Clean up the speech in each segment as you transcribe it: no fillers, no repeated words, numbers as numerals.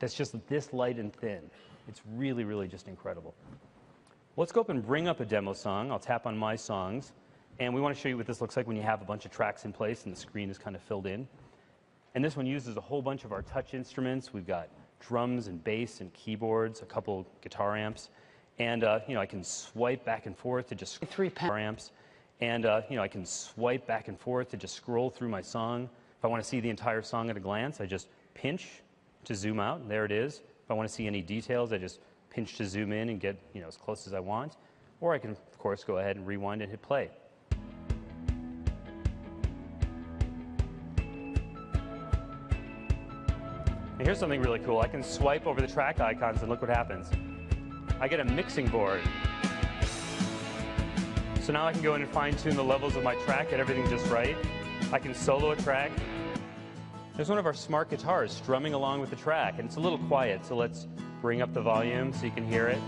that's just this light and thin. It's really, really just incredible. Let's go up and bring up a demo song. I'll tap on My Songs. And we want to show you what this looks like when you have a bunch of tracks in place and the screen is kind of filled in. And this one uses a whole bunch of our touch instruments. We've got drums and bass and keyboards, a couple guitar amps. And I can swipe back and forth to just guitar amps. And I can swipe back and forth to just scroll through my song. If I want to see the entire song at a glance, I just pinch to zoom out, and there it is. If I want to see any details, I just pinch to zoom in and get as close as I want. Or I can, of course, go ahead and rewind and hit play. And here's something really cool. I can swipe over the track icons and look what happens. I get a mixing board. So now I can go in and fine-tune the levels of my track, get everything just right. I can solo a track. There's one of our smart guitars strumming along with the track, and it's a little quiet, so let's bring up the volume so you can hear it.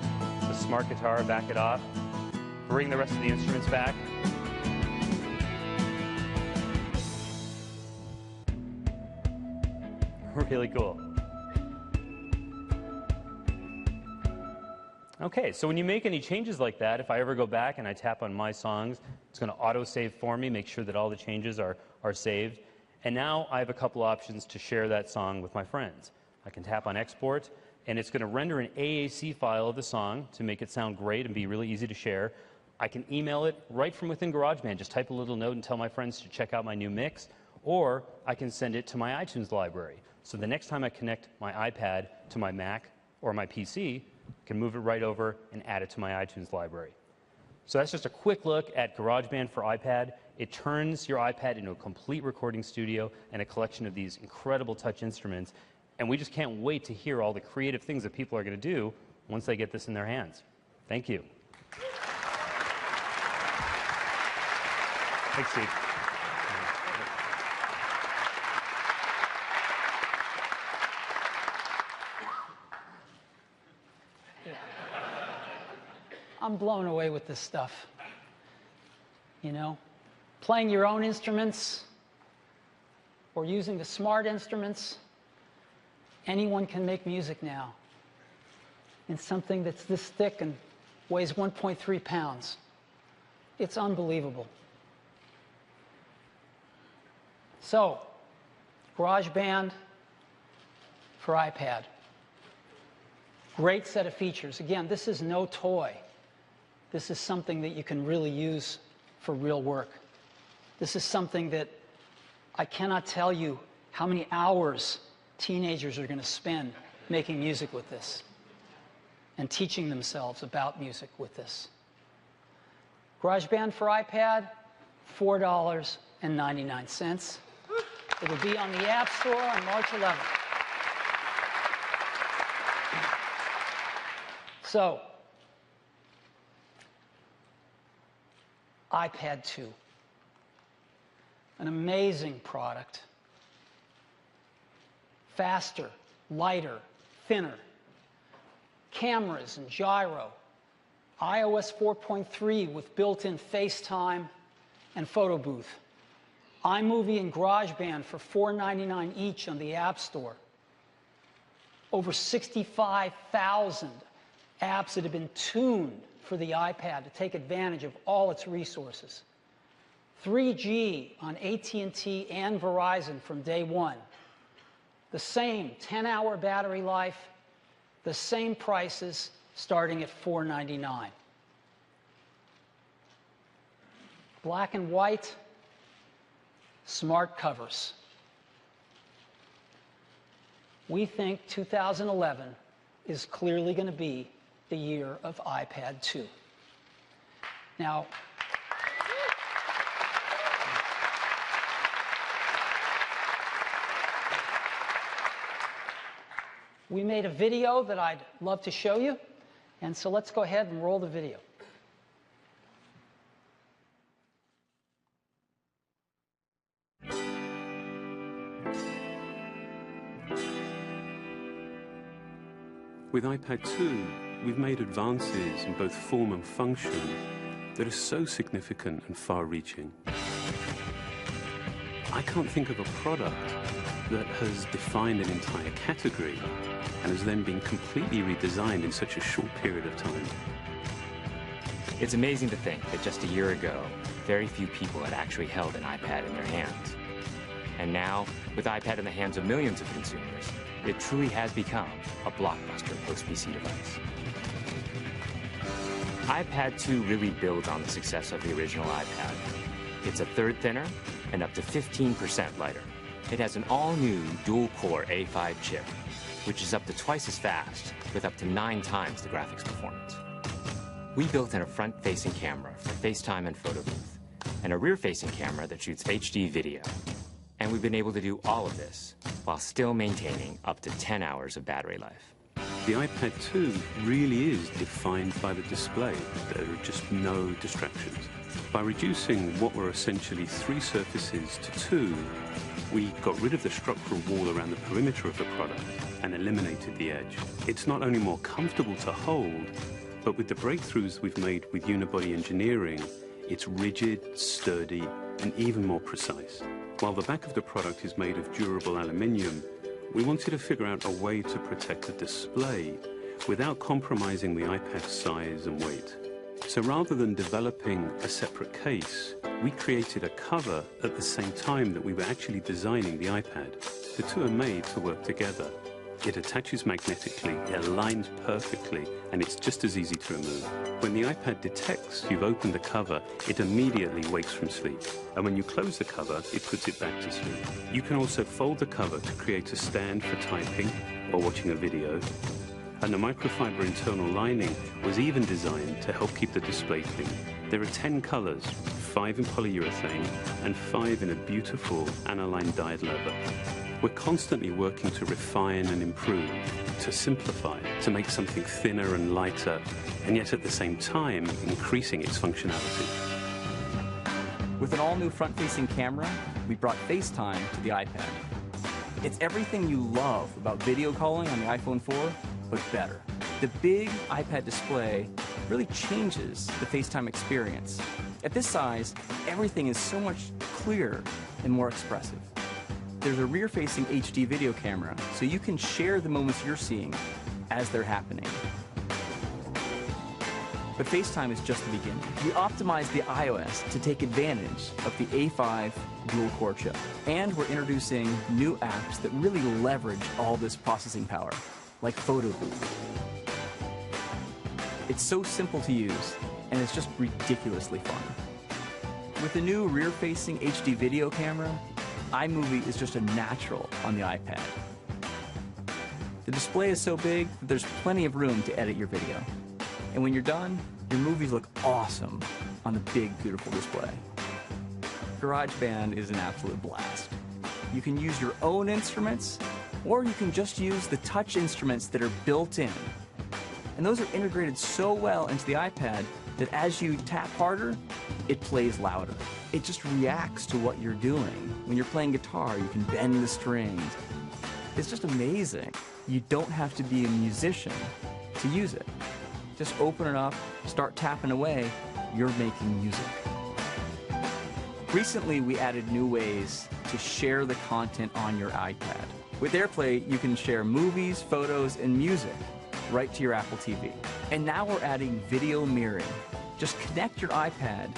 The smart guitar, back it off. Bring the rest of the instruments back. Really cool. Okay, so when you make any changes like that, if I ever go back and I tap on My Songs, it's going to auto-save for me, make sure that all the changes are saved. And now I have a couple options to share that song with my friends. I can tap on Export, and it's going to render an AAC file of the song to make it sound great and be really easy to share. I can email it right from within GarageBand. Just type a little note and tell my friends to check out my new mix. Or I can send it to my iTunes library. So the next time I connect my iPad to my Mac or my PC, I can move it right over and add it to my iTunes library. So that's just a quick look at GarageBand for iPad. It turns your iPad into a complete recording studio and a collection of these incredible touch instruments. And we just can't wait to hear all the creative things that people are going to do once they get this in their hands. Thank you. Thanks, Steve. I'm blown away with this stuff. Playing your own instruments or using the smart instruments, anyone can make music now. In something that's this thick and weighs 1.3 pounds. It's unbelievable. So, GarageBand for iPad. Great set of features. Again, this is no toy. This is something that you can really use for real work. This is something that I cannot tell you how many hours teenagers are going to spend making music with this and teaching themselves about music with this. GarageBand for iPad, $4.99. It'll be on the App Store on March 11th. So, iPad2, an amazing product. Faster, lighter, thinner. Cameras and gyro. iOS 4.3 with built-in FaceTime and photo booth. iMovie and GarageBand for $4.99 each on the App Store. Over 65,000 apps that have been tuned for the iPad to take advantage of all its resources. 3G on AT&T and Verizon from day one. The same 10-hour battery life, the same prices starting at $4.99. Black and white, smart covers. We think 2011 is clearly going to be the year of iPad 2. Now, we made a video that I'd love to show you, and so let's go ahead and roll the video. With iPad 2, we've made advances in both form and function that are so significant and far-reaching. I can't think of a product that has defined an entire category and has then been completely redesigned in such a short period of time. It's amazing to think that just a year ago, very few people had actually held an iPad in their hands. And now, with iPad in the hands of millions of consumers, it truly has become a blockbuster post-PC device. iPad2 really builds on the success of the original iPad. It's a third thinner and up to 15% lighter. It has an all-new dual-core A5 chip, which is up to twice as fast with up to 9 times the graphics performance. We built in a front-facing camera for FaceTime and photo booth, and a rear-facing camera that shoots HD video. And we've been able to do all of this while still maintaining up to 10 hours of battery life. The iPad 2 really is defined by the display. There are just no distractions. By reducing what were essentially 3 surfaces to 2, we got rid of the structural wall around the perimeter of the product and eliminated the edge. It's not only more comfortable to hold, but with the breakthroughs we've made with unibody engineering, it's rigid, sturdy, and even more precise. While the back of the product is made of durable aluminium, we wanted to figure out a way to protect the display without compromising the iPad's size and weight. So rather than developing a separate case, we created a cover at the same time that we were actually designing the iPad. The two are made to work together. It attaches magnetically, it aligns perfectly, and it's just as easy to remove. When the iPad detects you've opened the cover, it immediately wakes from sleep. And when you close the cover, it puts it back to sleep. You can also fold the cover to create a stand for typing or watching a video. And the microfiber internal lining was even designed to help keep the display clean. There are 10 colors, 5 in polyurethane and 5 in a beautiful aniline dyed leather. We're constantly working to refine and improve, to simplify, to make something thinner and lighter, and yet at the same time, increasing its functionality. With an all-new front-facing camera, we brought FaceTime to the iPad. It's everything you love about video calling on the iPhone 4, but better. The big iPad display really changes the FaceTime experience. At this size, everything is so much clearer and more expressive. There's a rear-facing HD video camera, so you can share the moments you're seeing as they're happening. But FaceTime is just the beginning. We optimized the iOS to take advantage of the A5 dual-core chip. And we're introducing new apps that really leverage all this processing power, like Photo Booth. It's so simple to use, and it's just ridiculously fun. With the new rear-facing HD video camera, iMovie is just a natural on the iPad. The display is so big that there's plenty of room to edit your video. And when you're done, your movies look awesome on the big, beautiful display. GarageBand is an absolute blast. You can use your own instruments, or you can just use the touch instruments that are built in. And those are integrated so well into the iPad that as you tap harder, it plays louder. It just reacts to what you're doing. When you're playing guitar, you can bend the strings. It's just amazing. You don't have to be a musician to use it. Just open it up, start tapping away, you're making music. Recently, we added new ways to share the content on your iPad. With AirPlay, you can share movies, photos, and music right to your Apple TV. And now we're adding video mirroring. Just connect your iPad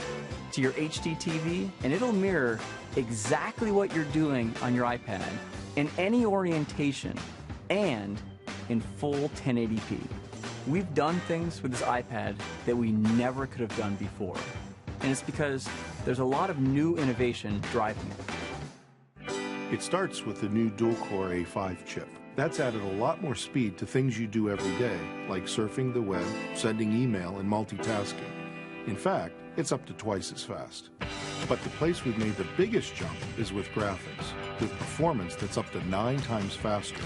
to your HD TV, and it'll mirror exactly what you're doing on your iPad in any orientation and in full 1080p. We've done things with this iPad that we never could have done before. And it's because there's a lot of new innovation driving it. It starts with the new dual-core A5 chip. That's added a lot more speed to things you do every day, like surfing the web, sending email, and multitasking. In fact, it's up to twice as fast. But the place we've made the biggest jump is with graphics, with performance that's up to 9 times faster.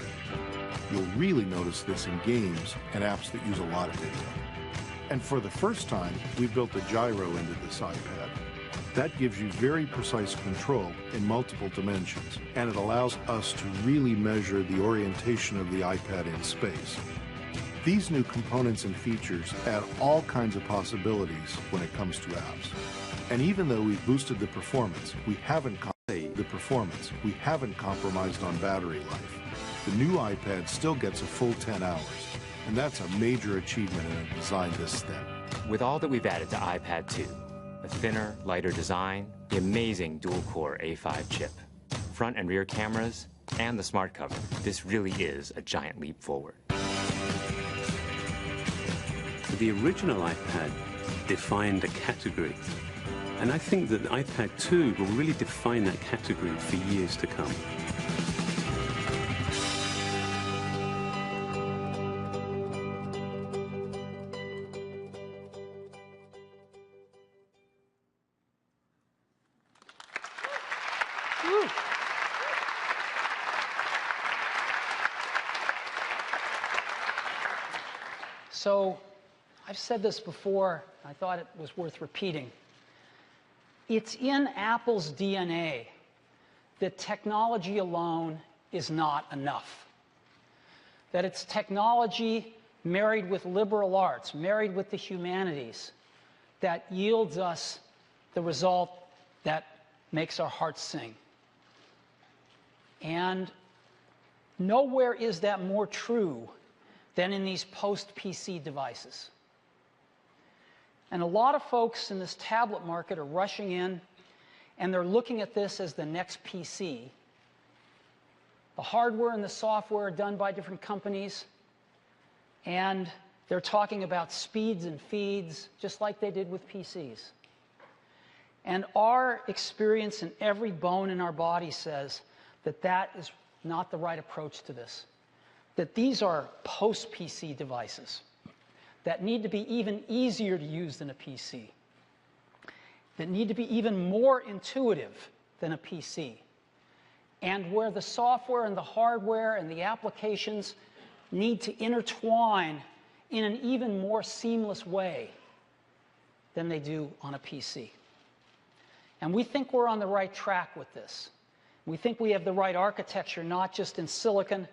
You'll really notice this in games and apps that use a lot of data. And for the first time, we've built a gyro into this iPad. That gives you very precise control in multiple dimensions, and it allows us to really measure the orientation of the iPad in space. These new components and features add all kinds of possibilities when it comes to apps. And even though we've boosted the performance, we haven't the performance. We haven't compromised on battery life. The new iPad still gets a full 10 hours, and that's a major achievement in a design this thin. With all that we've added to iPad2, a thinner, lighter design, the amazing dual-core A5 chip, front and rear cameras, and the smart cover, this really is a giant leap forward. The original iPad defined a category, and I think that iPad 2 will really define that category for years to come. So, I've said this before, I thought it was worth repeating. It's in Apple's DNA that technology alone is not enough. That it's technology married with liberal arts, married with the humanities, that yields us the result that makes our hearts sing. And nowhere is that more true than in these post-PC devices. And a lot of folks in this tablet market are rushing in, and they're looking at this as the next PC. The hardware and the software are done by different companies, and they're talking about speeds and feeds, just like they did with PCs. And our experience in every bone in our body says that that is not the right approach to this. That these are post-PC devices that need to be even easier to use than a PC, that need to be even more intuitive than a PC, and where the software and the hardware and the applications need to intertwine in an even more seamless way than they do on a PC. And we think we're on the right track with this. We think we have the right architecture, not just in silicon,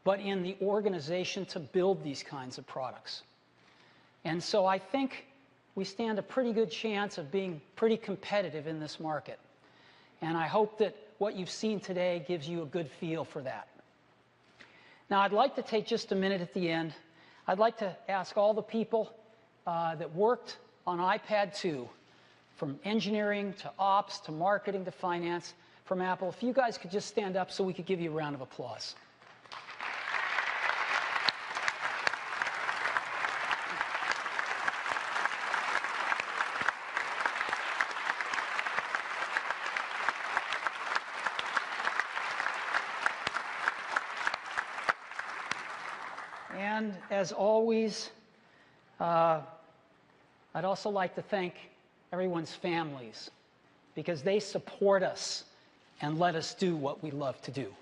but in the organization to build these kinds of products. And so I think we stand a pretty good chance of being pretty competitive in this market. And I hope that what you've seen today gives you a good feel for that. Now, I'd like to take just a minute at the end. I'd like to ask all the people that worked on iPad 2, from engineering to ops to marketing to finance, from Apple, if you guys could just stand up so we could give you a round of applause. And as always, I'd also like to thank everyone's families, because they support us and let us do what we love to do.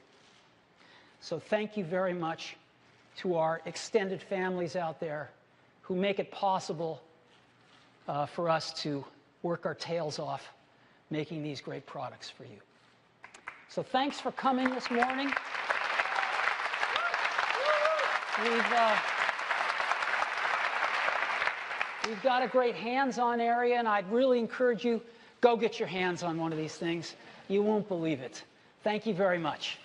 So thank you very much to our extended families out there who make it possible for us to work our tails off making these great products for you. So thanks for coming this morning. We've got a great hands-on area, and I'd really encourage you, go get your hands on one of these things. You won't believe it. Thank you very much.